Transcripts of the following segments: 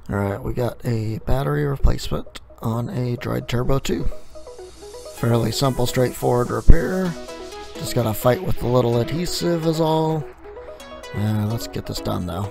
Alright, we got a battery replacement on a Droid Turbo 2. Fairly simple, straightforward repair. Just gotta fight with the little adhesive is all. Let's get this done though.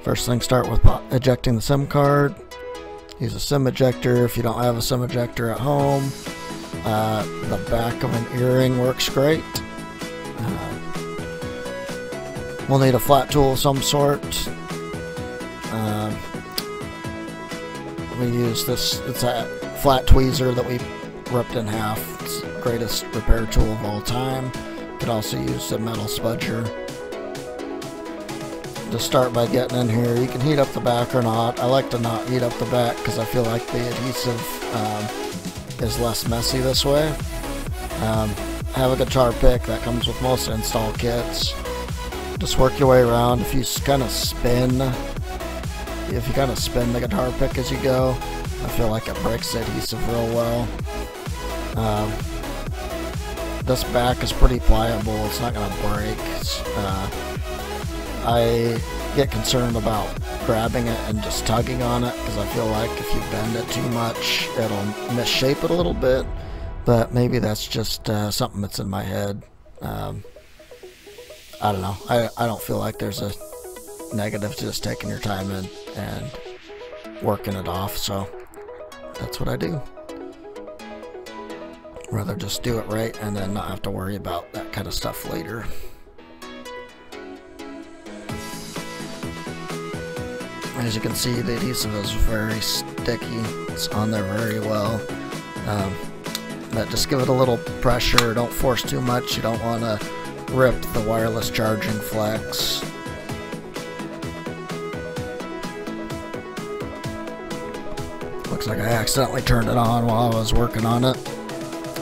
First thing, start with ejecting the SIM card. Use a SIM ejector if you don't have a SIM ejector at home. The back of an earring works great. We'll need a flat tool of some sort. We use this, it's a flat tweezer that we ripped in half. It's the greatest repair tool of all time. You could also use a metal spudger. Just start by getting in here. You can heat up the back or not. I like to not heat up the back because I feel like the adhesive is less messy this way. Have a guitar pick that comes with most install kits. Just work your way around. If you kind of spin the guitar pick as you go, I feel like it breaks the adhesive real well. This back is pretty pliable. It's not going to break. I get concerned about grabbing it and just tugging on it because I feel like if you bend it too much, it'll misshape it a little bit. But maybe that's just something that's in my head. I don't know. I don't feel like there's a negative to just taking your time in and working it off, so that's what I do. Rather just do it right and then not have to worry about that kind of stuff later. As you can see, the adhesive is very sticky. It's on there very well. But just give it a little pressure. Don't force too much. You don't want to rip the wireless charging flex. Looks like I accidentally turned it on while I was working on it.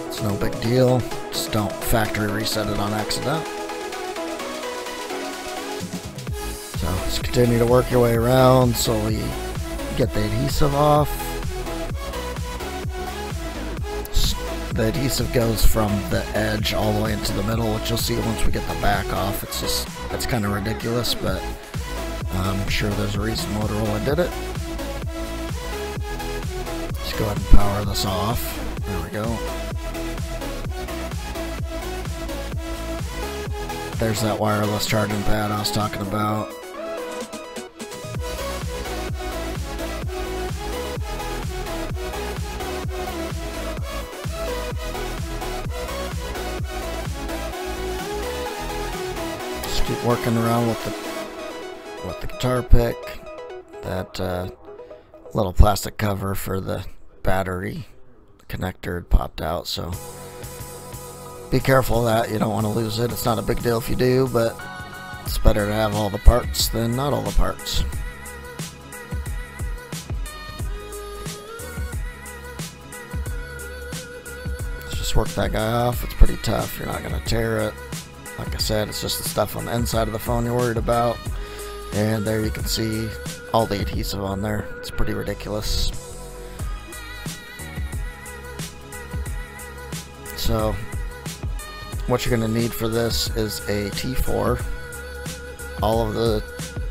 It's no big deal. Just don't factory reset it on accident. So just continue to work your way around so we get the adhesive off. The adhesive goes from the edge all the way into the middle, which you'll see once we get the back off. It's kind of ridiculous, but I'm sure there's a reason Motorola did it. Go ahead and power this off. There we go. There's that wireless charging pad I was talking about. Just keep working around with the guitar pick. That little plastic cover for the battery connector had popped out, so be careful of that. You don't want to lose it. It's not a big deal if you do, but it's better to have all the parts than not all the parts. Let's just work that guy off. It's pretty tough. You're not going to tear it. Like I said, it's just the stuff on the inside of the phone you're worried about. And there you can see all the adhesive on there. It's pretty ridiculous. So what you're going to need for this is a T4. All of the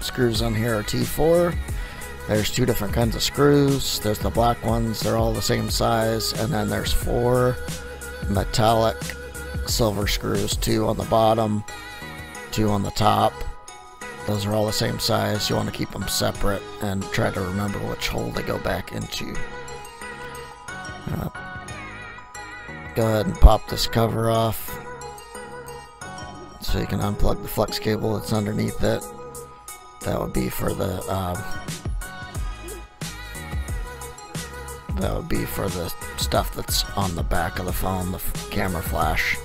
screws on here are T4. There's two different kinds of screws. There's the black ones, they're all the same size, and then there's 4 metallic silver screws, 2 on the bottom, 2 on the top. Those are all the same size. You want to keep them separate and try to remember which hole they go back into. Go ahead and pop this cover off so you can unplug the flex cable that's underneath it. That would be for the stuff that's on the back of the phone, the camera flash.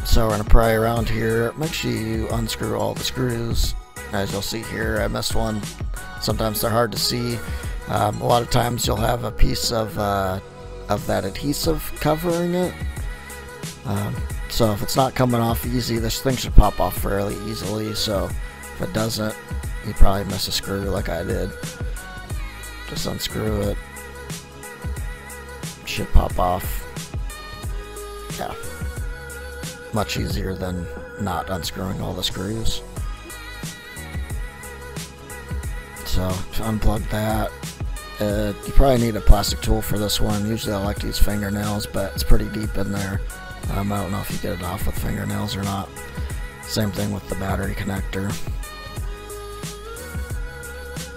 So we're going to pry around here. Make sure you unscrew all the screws. As you'll see here, I missed one. Sometimes they're hard to see. A lot of times you'll have a piece of that adhesive covering it. So if it's not coming off easy, this thing should pop off fairly easily. So if it doesn't, you probably miss a screw like I did. Just unscrew it. It should pop off. Yeah. Much easier than not unscrewing all the screws. So unplug that. You probably need a plastic tool for this one. Usually I like to use fingernails, but it's pretty deep in there. I don't know if you get it off with fingernails or not. Same thing with the battery connector.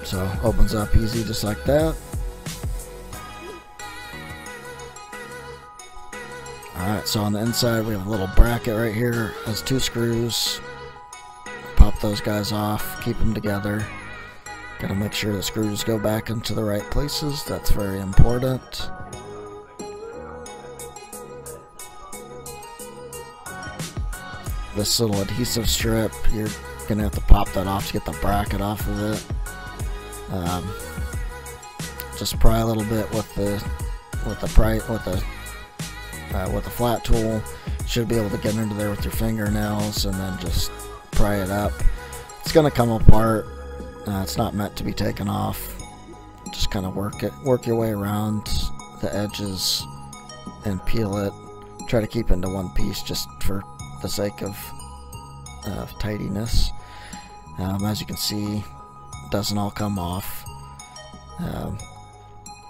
So opens up easy just like that. Alright, so on the inside we have a little bracket right here. It has 2 screws. Pop those guys off, keep them together. Gotta make sure the screws go back into the right places. That's very important. This little adhesive strip, you're gonna have to pop that off to get the bracket off of it. Just pry a little bit with the flat tool. Should be able to get into there with your fingernails, and then just pry it up. It's gonna come apart. It's not meant to be taken off. Just kind of work your way around the edges and peel it. Try to keep it into one piece just for the sake of tidiness. As you can see, it doesn't all come off.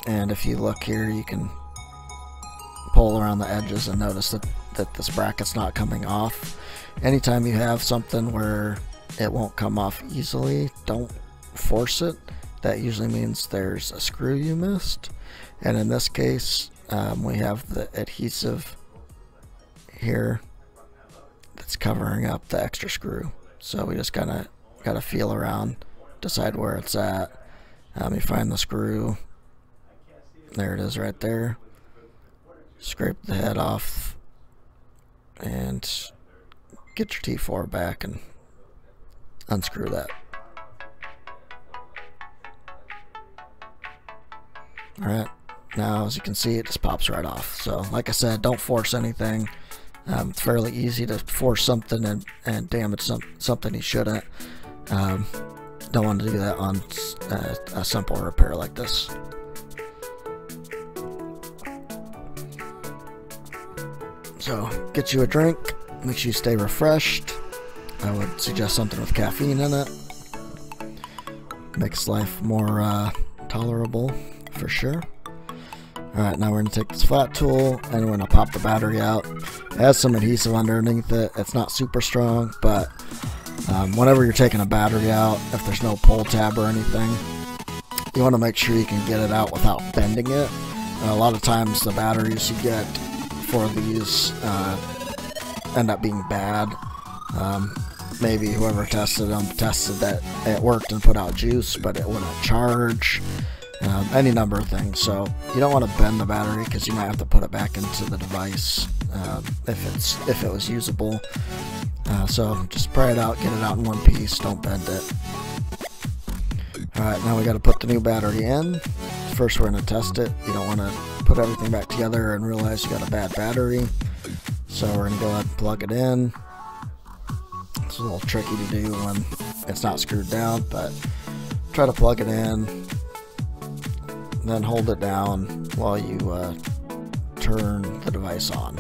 And if you look here, you can pull around the edges and notice that this bracket's not coming off. Anytime you have something where it won't come off easily, don't force it. That usually means there's a screw you missed. And in this case, we have the adhesive here that's covering up the extra screw. So we just gotta feel around, decide where it's at. You find the screw. There it is right there. Scrape the head off and get your T4 back and unscrew that. Alright, now as you can see, it just pops right off. So like I said, don't force anything. It's fairly easy to force something and damage something you shouldn't. Don't want to do that on a simple repair like this. So get you a drink, make sure you stay refreshed. I would suggest something with caffeine in it. Makes life more tolerable for sure. Alright, now we're going to take this flat tool and we're going to pop the battery out. It has some adhesive underneath it. It's not super strong, but whenever you're taking a battery out, if there's no pull tab or anything, you want to make sure you can get it out without bending it. A lot of times the batteries you get for these end up being bad. Maybe whoever tested them tested that it worked and put out juice, but it wouldn't charge. Any number of things. So you don't want to bend the battery because you might have to put it back into the device if it was usable. So just pry it out, get it out in one piece, don't bend it. Alright, now we got to put the new battery in. First we're going to test it. You don't want to put everything back together and realize you got a bad battery. So we're going to go ahead and plug it in. It's a little tricky to do when it's not screwed down, but try to plug it in. Then hold it down while you turn the device on.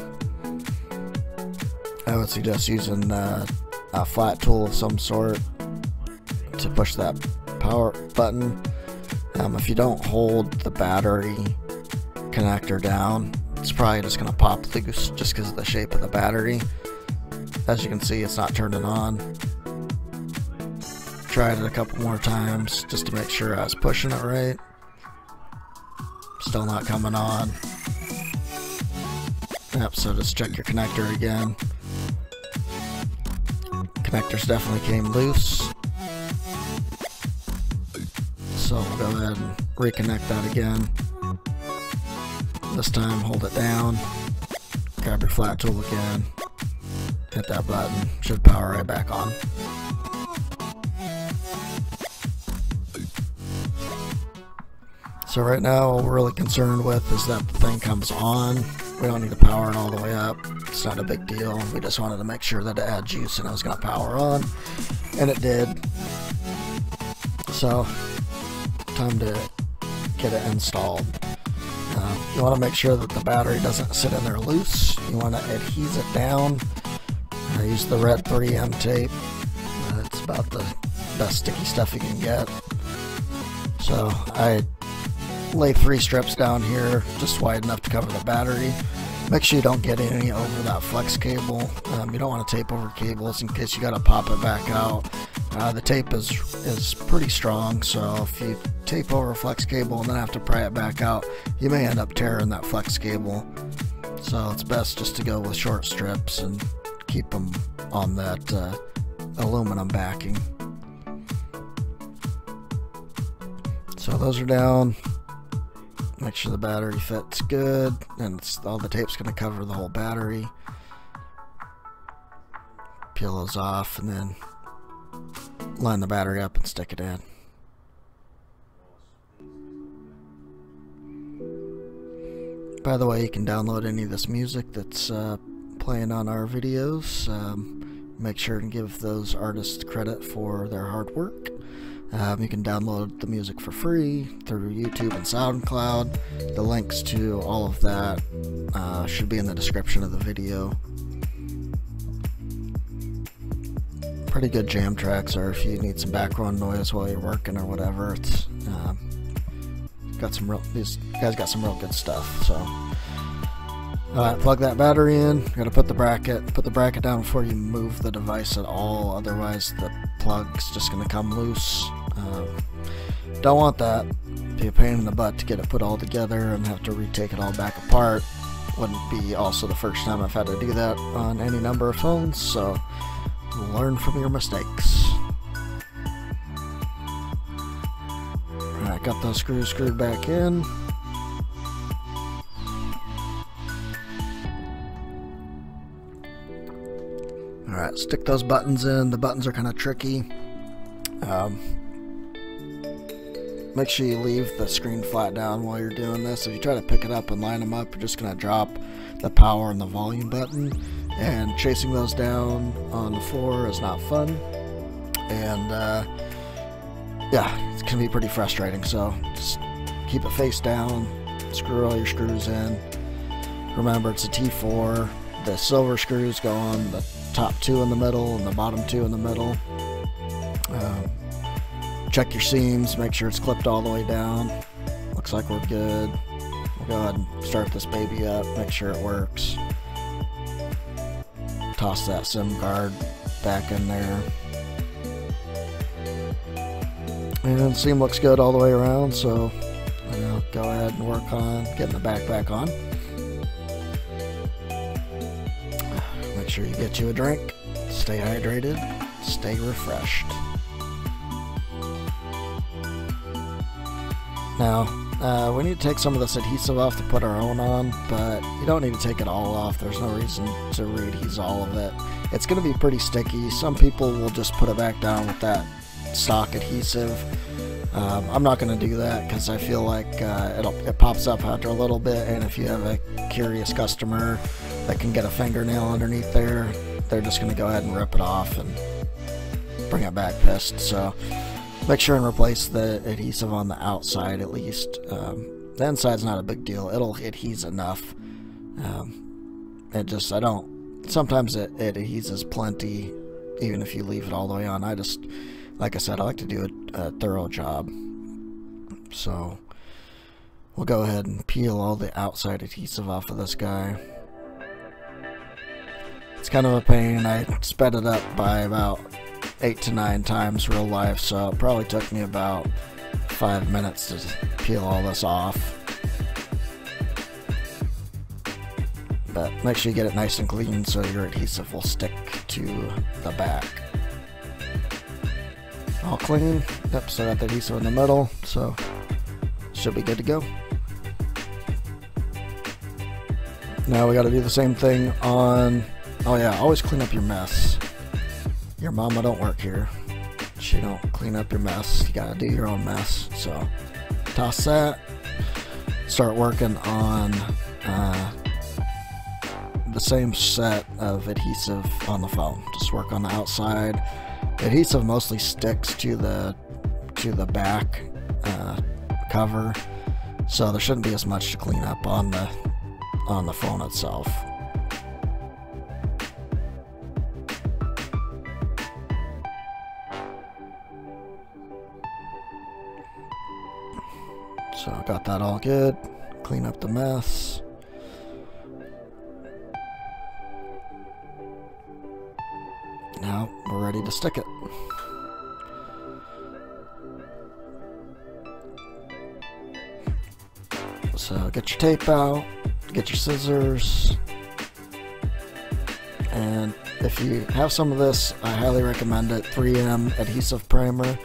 I would suggest using a flat tool of some sort to push that power button. If you don't hold the battery connector down, it's probably just going to pop loose just because of the shape of the battery. As you can see, it's not turning on. Tried it a couple more times just to make sure I was pushing it right. Still not coming on. Yep, so just check your connector again. Connectors definitely came loose. So we'll go ahead and reconnect that again. This time hold it down. Grab your flat tool again. Hit that button. Should power right back on. So right now, all we're really concerned with is that the thing comes on. We don't need to power it all the way up. It's not a big deal. We just wanted to make sure that it had juice and it was going to power on. And it did. So, time to get it installed. You want to make sure that the battery doesn't sit in there loose. You want to adhese it down. I use the red 3M tape. It's about the best sticky stuff you can get. So I lay 3 strips down here, just wide enough to cover the battery. Make sure you don't get any over that flex cable. You don't want to tape over cables in case you got to pop it back out. The tape is pretty strong, so if you tape over a flex cable and then have to pry it back out, you may end up tearing that flex cable. So it's best just to go with short strips and keep them on that aluminum backing. So those are down. Make sure the battery fits good, and all the tape's going to cover the whole battery. Peel those off and then line the battery up and stick it in. By the way, you can download any of this music that's playing on our videos. Make sure and give those artists credit for their hard work. You can download the music for free through YouTube and SoundCloud. The links to all of that should be in the description of the video. Pretty good jam tracks, or if you need some background noise while you're working or whatever. It's these guys got some real good stuff. So, alright, plug that battery in. You're gonna put the bracket down before you move the device at all. Otherwise, the plug's just gonna come loose. Don't want that. Be a pain in the butt to get it put all together and have to retake it all back apart. Wouldn't be also the first time I've had to do that on any number of phones. So, learn from your mistakes. Alright, got those screws screwed back in. Alright, stick those buttons in. The buttons are kind of tricky. Make sure you leave the screen flat down while you're doing this. If you try to pick it up and line them up, you're just going to drop the power and the volume button. And chasing those down on the floor is not fun. And yeah, it's going to be pretty frustrating. So just keep it face down, screw all your screws in. Remember, it's a T4. The silver screws go on the top 2 in the middle and the bottom 2 in the middle. Check your seams, make sure it's clipped all the way down. Looks like we're good. We'll go ahead and start this baby up, make sure it works. Toss that SIM card back in there. And the seam looks good all the way around, so go ahead and work on getting the back on. Make sure you get you a drink. Stay hydrated, stay refreshed. Now, we need to take some of this adhesive off to put our own on, but you don't need to take it all off. There's no reason to re-adhese all of it. It's going to be pretty sticky. Some people will just put it back down with that stock adhesive. I'm not going to do that because I feel like it pops up after a little bit, and if you have a curious customer that can get a fingernail underneath there, they're just going to go ahead and rip it off and bring it back pissed. So make sure and replace the adhesive on the outside at least. The inside's not a big deal. It'll adhese enough. Sometimes it adheses plenty even if you leave it all the way on. Like I said, I like to do a thorough job. So we'll go ahead and peel all the outside adhesive off of this guy. It's kind of a pain. I sped it up by about 8 to 9 times real life, so it probably took me about 5 minutes to peel all this off. But make sure you get it nice and clean so your adhesive will stick to the back. All clean. Yep, so I got the adhesive in the middle, so should be good to go. Now we got to do the same thing on... Oh yeah, always clean up your mess. Your mama don't work here. She don't clean up your mess. You gotta do your own mess. So toss that. Start working on the same set of adhesive on the phone. Just work on the outside. The adhesive mostly sticks to the back cover, so there shouldn't be as much to clean up on the phone itself. So I got that all good. Clean up the mess. Now we're ready to stick it. So get your tape out, get your scissors, and if you have some of this, I highly recommend it. 3M adhesive primer.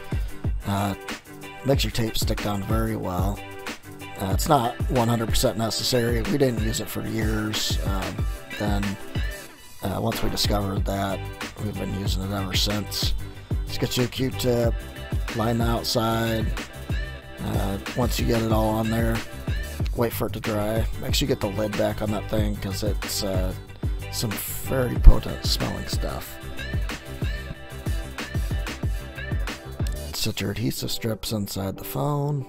Makes your tape stick down very well. It's not 100% necessary. We didn't use it for years. Once we discovered that, we've been using it ever since. Just get you a Q-tip, line the outside. Once you get it all on there, wait for it to dry. Make sure you get the lid back on that thing because it's some very potent smelling stuff. Set your adhesive strips inside the phone.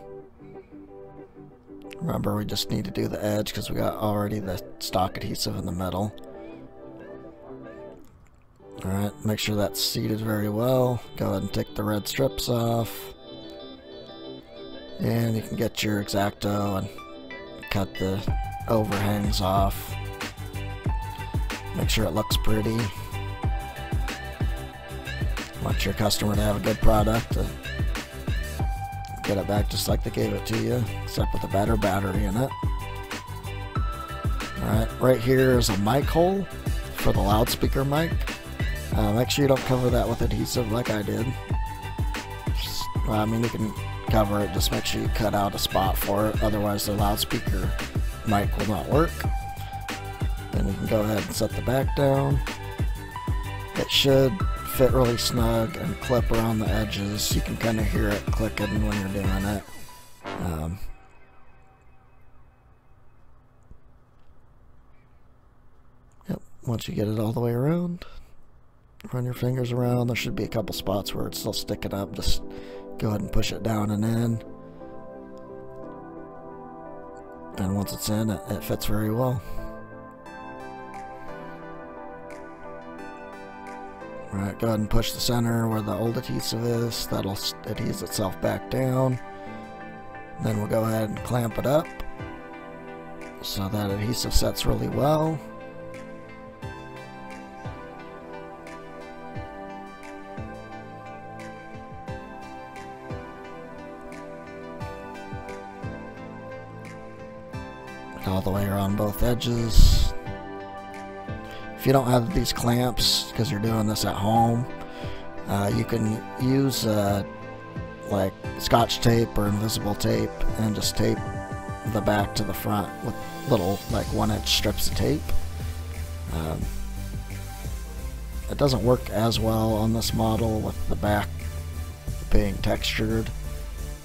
Remember, we just need to do the edge because we got already the stock adhesive in the middle. Alright, make sure that's seated very well. Go ahead and take the red strips off. And you can get your X-Acto and cut the overhangs off. Make sure it looks pretty. Want your customer to have a good product. Get it back just like they gave it to you, except with a better battery in it. Alright, right here is a mic hole for the loudspeaker mic. Make sure you don't cover that with adhesive like I did. I mean, you can cover it, just make sure you cut out a spot for it, otherwise the loudspeaker mic will not work. Then you can go ahead and set the back down. It should fit really snug and clip around the edges. You can kind of hear it clicking when you're doing it. Yep. Once you get it all the way around, run your fingers around. There should be a couple spots where it's still sticking up. Just go ahead and push it down and in. And once it's in, it fits very well. Alright, go ahead and push the center where the old adhesive is. That'll adhese itself back down. Then we'll go ahead and clamp it up so that adhesive sets really well. All the way around both edges. If you don't have these clamps because you're doing this at home, you can use like Scotch tape or invisible tape and just tape the back to the front with little like 1-inch strips of tape. It doesn't work as well on this model with the back being textured,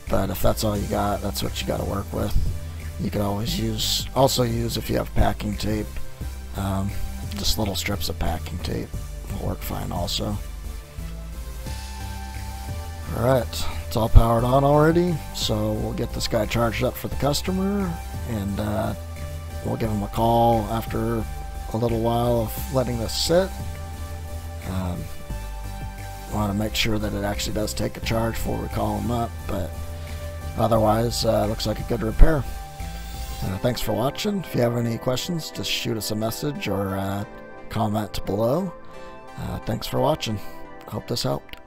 but if that's all you got, that's what you got to work with. You can always also use if you have packing tape. Just little strips of packing tape will work fine also. Alright, it's all powered on already, so we'll get this guy charged up for the customer, and we'll give him a call after a little while of letting this sit. Want to make sure that it actually does take a charge before we call him up, but otherwise looks like a good repair. Thanks for watching. If you have any questions, just shoot us a message or comment below. Thanks for watching. I hope this helped.